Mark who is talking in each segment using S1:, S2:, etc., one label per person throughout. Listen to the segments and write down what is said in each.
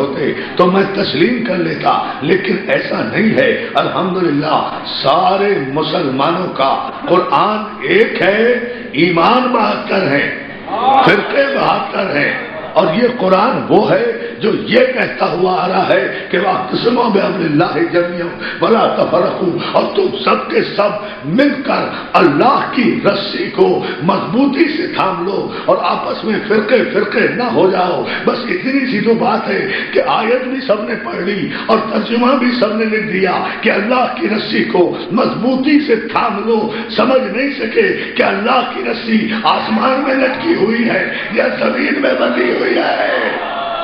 S1: ہوتے تو میں تسلیم کر لیتا، لیکن ایسا نہیں ہے۔ الحمدللہ سارے مسلمانوں کا قرآن ایک ہے، ایمان 72 ہے، فرقے 72 ہیں، اور یہ قرآن وہ ہے جو یہ کہتا ہوا آ رہا ہے کہ واعتصموا بحبل اللہ جمیعا ولا تفرقوا، اور تم سب کے سب مل کر اللہ کی رسی کو مضبوطی سے تھام لو اور آپس میں فرقے فرقے نہ ہو جاؤ۔ بس اتنی سی تو بات ہے کہ آیت بھی سب نے پڑھ لی اور ترجمہ بھی سب نے لکھ دیا کہ اللہ کی رسی کو مضبوطی سے تھام لو۔ سمجھ نہیں سکے کہ اللہ کی رسی آسمان میں لٹکی ہوئی ہے یا زمین میں بندھی ہوئی ہے۔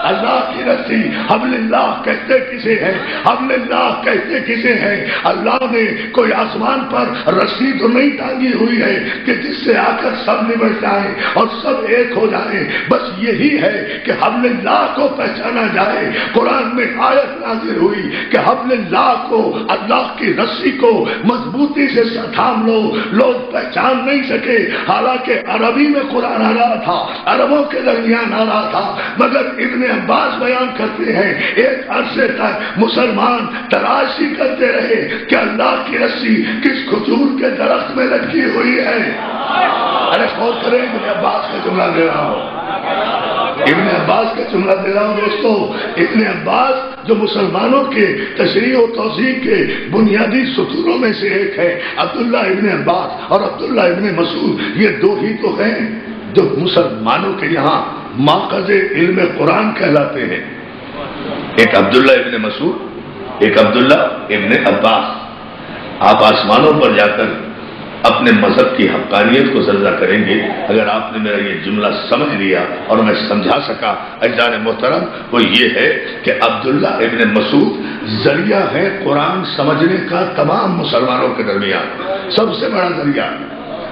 S1: اللہ کی رسی حبل اللہ کہتے کسے ہیں؟ حبل اللہ کہتے کسے ہیں؟ اللہ نے کوئی آسمان پر رسی تو نہیں ٹانگی ہوئی ہے کہ جس سے آ کر سب نمٹ جائیں اور سب ایک ہو جائیں۔ بس یہی ہے کہ حبل اللہ کو پہچانا جائے۔ قرآن میں آیت نازل ہوئی کہ حبل اللہ کو، اللہ کی رسی کو مضبوطی سے تھام لو۔ لوگ پہچان نہیں سکے، حالانکہ عربی میں قرآن آ رہا تھا، عربوں کے درمیان آ رہا تھا، مگر ابن عباس بیان کرتے ہیں ایک عرصے تک مسلمان تلاش ہی کرتے رہے کہ اللہ کی رسی کس کھجور کے درخت میں لٹکی ہوئی ہے۔ ارے غور کریں، ابن عباس کا جملہ دے رہا ہوں، ابن عباس کا جملہ دے رہا ہوں دوستو۔ ابن عباس جو مسلمانوں کے تشریح و توضیح کے بنیادی ستونوں میں سے ایک ہے، عبداللہ ابن عباس اور عبداللہ ابن مسعود، یہ دو ہی تو ہیں جو مسلمانوں کے یہاں ماخذ علم قرآن کہلاتے ہیں۔ ایک عبداللہ ابن مسعود، ایک عبداللہ ابن عباس۔ آپ آسمانوں پر جا کر اپنے مذہب کی حقانیت کو سرزا کریں گے اگر آپ نے میرا یہ جملہ سمجھ لیا اور میں سمجھا سکا۔ اجزان محترم، وہ یہ ہے کہ عبداللہ ابن مسعود ذریعہ ہے قرآن سمجھنے کا تمام مسلمانوں کے درمیان، سب سے بڑا ذریعہ،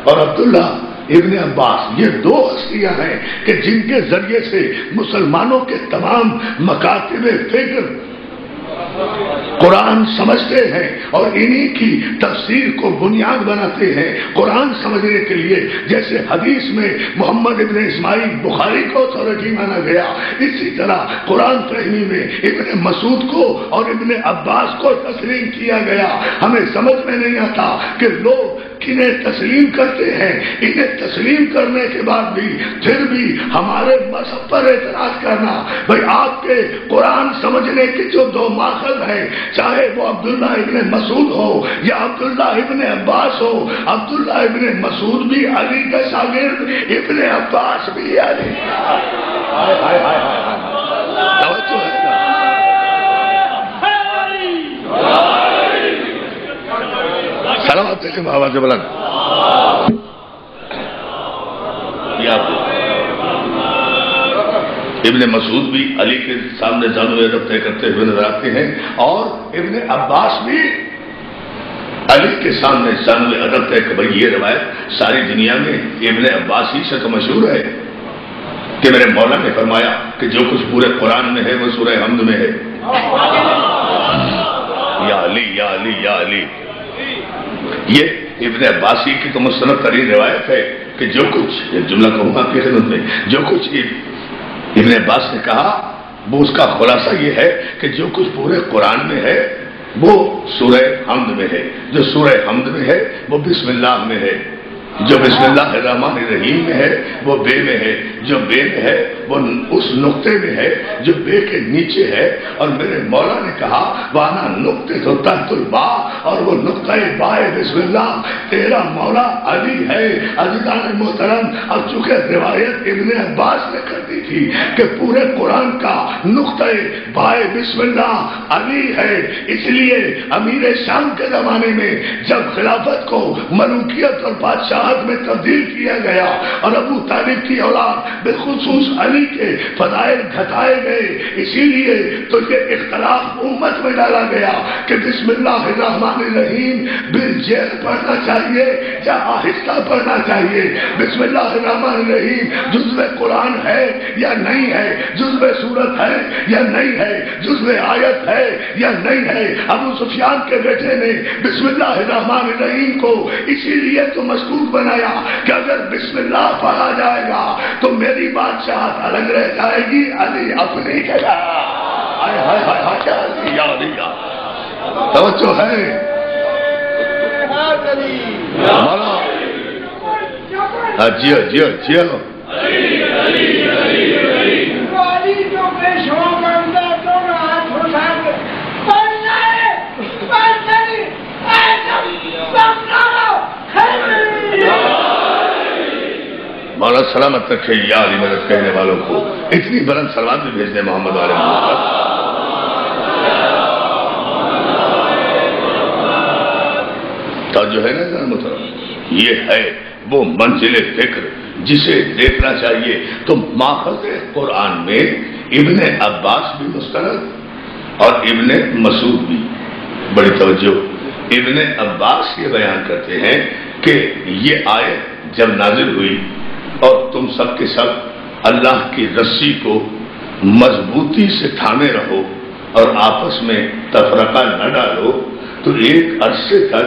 S1: اور عبداللہ ابن عباس، یہ دو ہستیاں ہیں کہ جن کے ذریعے سے مسلمانوں کے تمام مکاتب فکر قرآن سمجھتے ہیں اور انہی کی تفسیر کو بنیاد بناتے ہیں قرآن سمجھنے کے لیے۔ جیسے حدیث میں محمد ابن اسماعیل بخاری کو اتھارٹی مانا گیا، اسی طرح قرآن فہمی میں ابن مسعود کو اور ابن عباس کو تسلیم کیا گیا۔ ہمیں سمجھ میں نہیں آتا کہ لوگ کنہیں تسلیم کرتے ہیں، انہیں تسلیم کرنے کے بعد بھی پھر بھی ہمارے مذہب پر اعتراض کرنا۔ بھئی آپ کے قرآن سمجھنے کے جو دو ماخذ ہیں، چاہے وہ عبداللہ ابن مسعود ہو یا عبداللہ ابن عباس ہو، عبداللہ ابن مسعود بھی علی کا شاگرد، ابن عباس بھی علی۔ توجہ ہے نا؟ سلامت علیکم، آواز بلند۔ ابن مسعود بھی علی کے سامنے زانو ادب طے کرتے ہوئے نظر آتے ہیں، اور ابن عباس بھی علی کے سامنے زانو ادب طے کہ بھائی یہ روایت ساری دنیا میں ابن عباس ہی سے تو مشہور ہے کہ میرے مولا نے فرمایا کہ جو کچھ پورے قرآن میں ہے وہ سورہ حمد میں ہے۔ یا علی یا علی یا علی، یہ ابن عباسی کی تو مستند ترین روایت ہے کہ جو کچھ، ایک جملہ کہوں آپ کی خدمت میں، جو کچھ ابن عباس نے کہا وہ اس کا خلاصہ یہ ہے کہ جو کچھ پورے قرآن میں ہے وہ سورہ حمد میں ہے، جو سورہ حمد میں ہے وہ بسم اللہ میں ہے، جو بسم اللہ الرحمن الرحیم میں ہے وہ بے میں ہے، جو بے میں ہے وہ اس نقطے میں ہے جو بے کے نیچے ہے۔ اور میرے مولا نے کہا وانا نقطے تو تحت البا، اور وہ نقطۂ بائے بسم اللہ تیرا مولا علی ہے۔ عزیزان محترم، اب چونکہ روایت ابن عباس نے کر دی تھی کہ پورے قرآن کا نقطۂ بائے بسم اللہ علی ہے، اس لیے امیر شام کے زمانے میں جب خلافت کو ملوکیت اور بادشاہت میں تبدیل کیا گیا اور ابو طالب کی اولاد بالخصوص علی کے فضائل گھٹائے گئے، اسی لیے تو یہ اختلاف امت میں ڈالا گیا کہ بسم اللہ الرحمن الرحیم بالجہر پڑھنا چاہیے یا آہستہ پڑھنا چاہیے، بسم اللہ الرحمن الرحیم جزو قرآن ہے یا نہیں ہے، جزو سورت ہے یا نہیں ہے، جزو آیت ہے یا نہیں ہے۔ ابو سفیان کے بیٹے نے بسم اللہ الرحمن الرحیم کو اسی لیے تو مشکوک بنایا کہ اگر بسم اللہ پڑھا جائے گا تو میری بادشاہت الگ رہ جائے گی، علی اپنی جگہ۔ علیہ توجہ ہے مولا جیو جیو جیو مولا سلامت رکھے یا علی مدد کہنے والوں کو اتنی بلند سلوات بھی بھیج دیں محمد علیہ محمد. تو جو ہے نا محترم یہ ہے وہ منزل فکر جسے دیکھنا چاہیے. تو ماخذ قرآن میں ابن عباس بھی مستند اور ابن مسعود بھی. بڑی توجہ. ابن عباس یہ بیان کرتے ہیں کہ یہ آیت جب نازل ہوئی اور تم سب کے سب اللہ کی رسی کو مضبوطی سے تھامے رہو اور آپس میں تفرقہ نہ ڈالو، تو ایک عرصے تک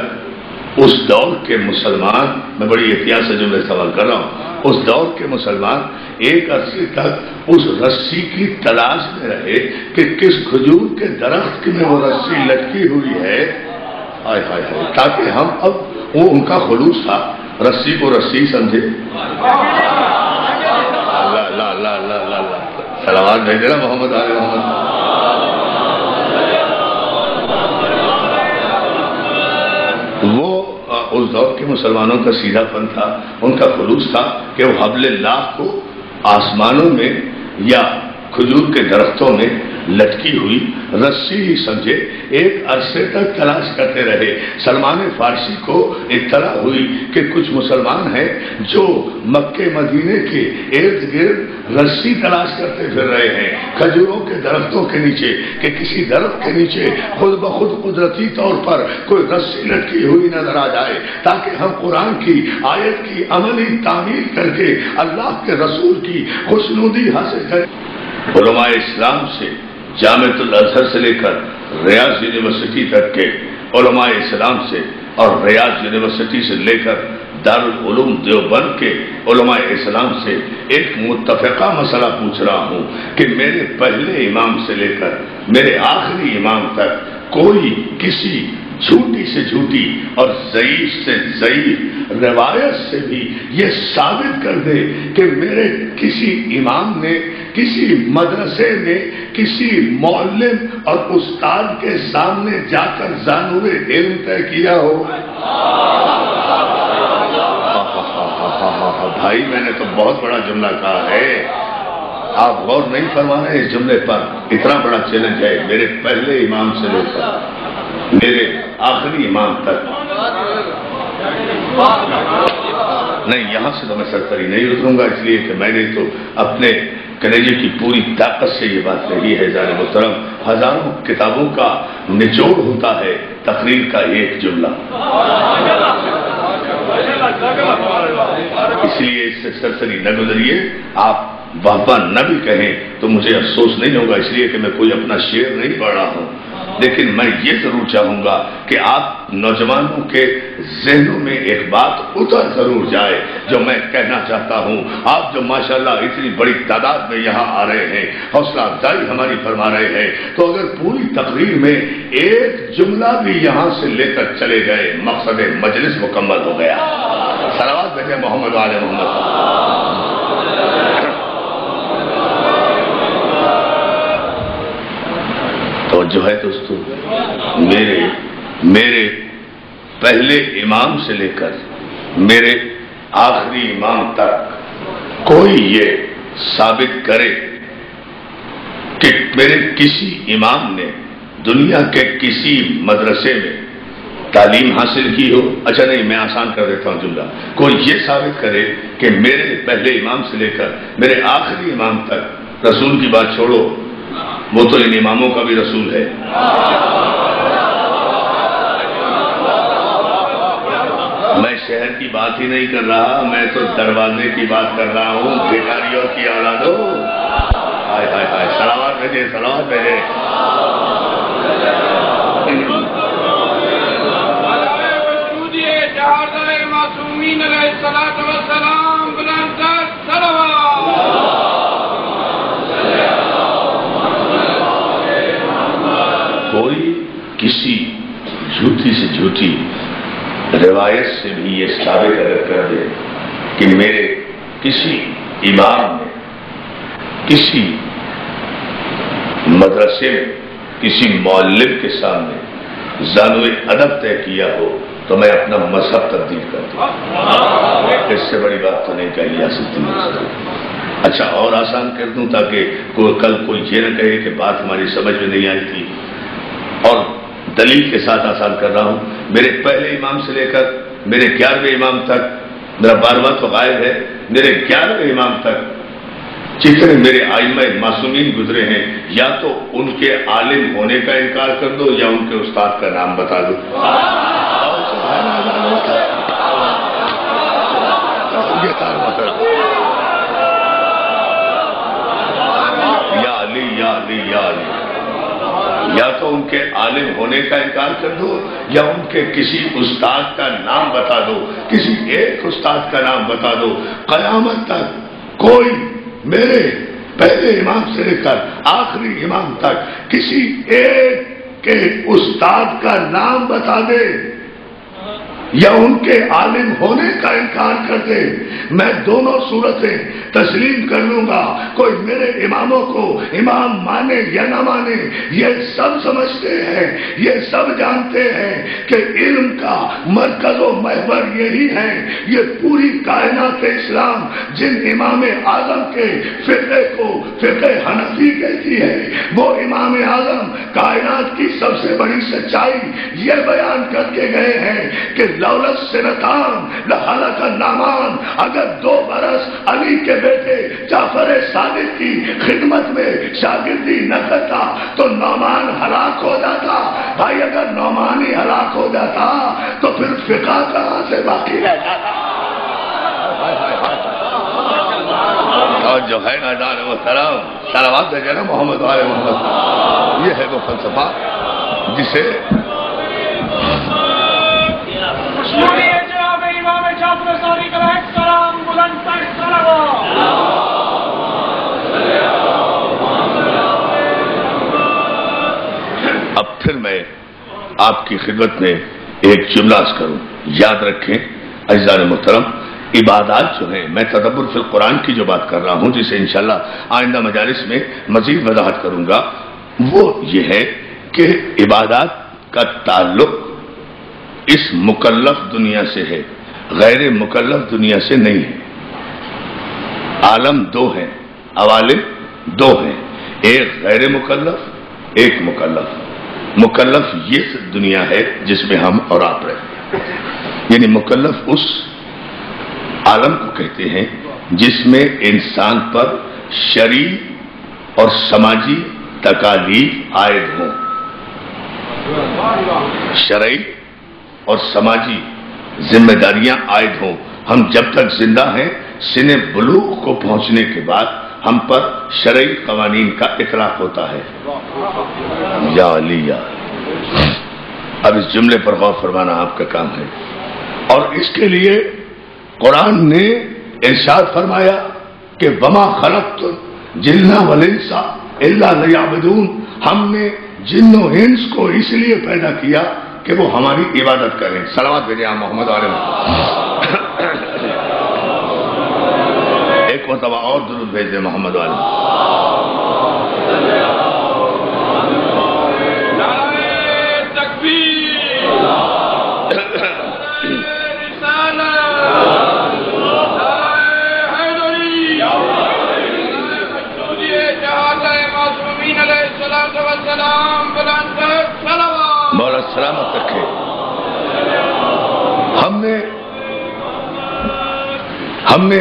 S1: اس دور کے مسلمان، میں بڑی احتیاط سے جملے استعمال کر رہا ہوں، اس دور کے مسلمان ایک عرصے تک اس رسی کی تلاش میں رہے کہ کس کھجور کے درخت میں وہ رسی لٹکی ہوئی ہے. ہائے ہائے ہائے، تاکہ ہم اب وہ ان کا خلوص تھا، رسی کو رسی سمجھے. لا لا لا لا لا لا سلامات بھیج نا محمد علیہ محمد. وہ اس دور کے مسلمانوں کا سیدھا پن تھا، ان کا خلوص تھا کہ وہ حبل اللہ کو آسمانوں میں یا کھجور کے درختوں میں لٹکی ہوئی رسی ہی سمجھے ایک عرصے تک تلاش کرتے رہے. سلمان فارسی کو اطلاع ہوئی کہ کچھ مسلمان ہیں جو مکے مدینے کے ارد گرد رسی تلاش کرتے پھر رہے ہیں کھجوروں کے درختوں کے نیچے، کہ کسی درخت کے نیچے خود بخود قدرتی طور پر کوئی رسی لٹکی ہوئی نظر آ جائے تاکہ ہم قرآن کی آیت کی عملی تعمیل کر کے اللہ کے رسول کی خوشنودی حاصل کریں. علماء اسلام سے جامعۃ الازہر سے لے کر ریاض یونیورسٹی تک کے علماء اسلام سے اور ریاض یونیورسٹی سے لے کر دارالعلوم دیوبند کے علماء اسلام سے ایک متفقہ مسئلہ پوچھ رہا ہوں کہ میرے پہلے امام سے لے کر میرے آخری امام تک کوئی کسی جھوٹی سے جھوٹی اور ضعیف سے ضعیف روایت سے بھی یہ ثابت کر دے کہ میرے کسی امام نے کسی مدرسے میں کسی معلم اور استاد کے سامنے جا کر زانوِ علم طے کیا ہو. بھائی میں نے تو بہت بڑا جملہ کہا ہے، آپ غور نہیں فرما رہے اس جملے پر. اتنا بڑا چیلنج ہے، میرے پہلے امام سے لے کر میرے آخری امام تک. نہیں، یہاں سے تو میں سرسری نہیں اتروں گا، اس لیے کہ میں نے تو اپنے کلیجے کی پوری طاقت سے یہ بات کہی ہے. ذرا محترم، ہزاروں کتابوں کا نچوڑ ہوتا ہے تقریر کا ایک جملہ، اس لیے اس سے سرسری نہ گزریے. آپ واہ نہ بھی کہیں تو مجھے افسوس نہیں ہوگا، اس لیے کہ میں کوئی اپنا شعر نہیں پڑھ رہا ہوں. لیکن میں یہ ضرور چاہوں گا کہ آپ نوجوانوں کے ذہنوں میں ایک بات اتر ضرور جائے جو میں کہنا چاہتا ہوں. آپ جو ماشاءاللہ اتنی بڑی تعداد میں یہاں آ رہے ہیں، حوصلہ افزائی ہماری فرما رہے ہیں، تو اگر پوری تقریر میں ایک جملہ بھی یہاں سے لے کر چلے گئے، مقصد مجلس مکمل ہو گیا. صلوات بھیجیں محمد علیہ محمد. تو جو ہے دوستو، میرے پہلے امام سے لے کر میرے آخری امام تک کوئی یہ ثابت کرے کہ میرے کسی امام نے دنیا کے کسی مدرسے میں تعلیم حاصل کی ہو. اچھا نہیں، میں آسان کر دیتا ہوں جملہ. کوئی یہ ثابت کرے کہ میرے پہلے امام سے لے کر میرے آخری امام تک، رسول کی بات چھوڑو، وہ تو ان اماموں کا بھی رسول ہے. میں شہر کی بات ہی نہیں کر رہا، میں تو دروازے کی بات کر رہا ہوں. بھکاریوں کی اولادو، ہائے ہائے ہائے، صلوات بھیجے، صلوات بھیجے. کوئی کسی جھوٹی سے جھوٹی روایت سے بھی یہ ثابت اگر کر دے کہ میرے کسی امام نے کسی مدرسے میں کسی معلم کے سامنے زانوِ ادب طے کیا ہو تو میں اپنا مذہب تبدیل کر دوں. اس سے بڑی بات تو نہیں کہی جا سکتی. اچھا اور آسان کر دوں تاکہ کل کوئی یہ نہ کہے کہ بات ہماری سمجھ میں نہیں آئی تھی. اور دلیل کے ساتھ آسان کر رہا ہوں. میرے پہلے امام سے لے کر میرے 11ویں امام تک، میرا 12واں تو غائب ہے، میرے 11ویں امام تک جتنے میرے ائمہ معصومین گزرے ہیں، یا تو ان کے عالم ہونے کا انکار کر دو یا ان کے استاد کا نام بتا دو. یا علی یا علی یا علی، یا تو ان کے عالم ہونے کا انکار کر دو یا ان کے کسی استاد کا نام بتا دو، کسی ایک استاد کا نام بتا دو. قیامت تک کوئی میرے پہلے امام سے لے کر آخری امام تک کسی ایک کے استاد کا نام بتا دے یا ان کے عالم ہونے کا انکار کر دے، میں دونوں صورتیں تسلیم کر لوں گا. کوئی میرے اماموں کو امام مانے یا نہ مانے، یہ سب سمجھتے ہیں، یہ سب جانتے ہیں کہ علم کا مرکز و محور یہی ہے. یہ پوری کائنات اسلام جن امام اعظم کے فقہ کو فقہ حنفی کہتی ہے، وہ امام اعظم کائنات کی سب سے بڑی سچائی یہ بیان کر کے گئے ہیں کہ لولت سنتان لحلق النعمان، اگر 2 برس علی کے بیٹے جعفر صادق کی خدمت میں شاگردی نہ کرتا تو نعمان ہلاک ہو جاتا. بھائی اگر نعمان ہی ہلاک ہو جاتا تو پھر فقہ کہاں سے باقی رہ جاتا. اور جو ہے نادان محترم صلوات بھیجنا محمد والے محمد، یہ ہے وہ فلسفہ جسے اب پھر میں آپ کی خدمت میں ایک جملہ عرض کروں. یاد رکھیں عزیزان محترم، عبادات جو ہیں، میں تدبر فی القرآن کی جو بات کر رہا ہوں جسے انشاءاللہ آئندہ مجالس میں مزید وضاحت کروں گا، وہ یہ ہے کہ عبادات کا تعلق اس مکلف دنیا سے ہے، غیر مکلف دنیا سے نہیں ہے. عالم 2 ہیں، عوالم 2 ہیں، ایک غیر مکلف ایک مکلف. مکلف یہ دنیا ہے جس میں ہم اور آپ رہتے ہیں، یعنی مکلف اس عالم کو کہتے ہیں جس میں انسان پر شرعی اور سماجی تکالیف عائد ہوں. شرعی اور سماجی ذمہ داریاں عائد ہوں. ہم جب تک زندہ ہیں سن بلوغ کو پہنچنے کے بعد ہم پر شرعی قوانین کا اطلاق ہوتا ہے. یا علی یا. اب اس جملے پر غور فرمانا آپ کا کام ہے. اور اس کے لیے قرآن نے ارشاد فرمایا کہ وما خلقت الجن والانس الا لیعبدون، ہم نے جن و انس کو اس لیے پیدا کیا کہ وہ ہماری عبادت کریں. صلوات بھیجیں محمد علیہ. ایک مرتبہ اور درود بھیج دیں محمد علیہ. مولا سلامت رکھے. ہم نے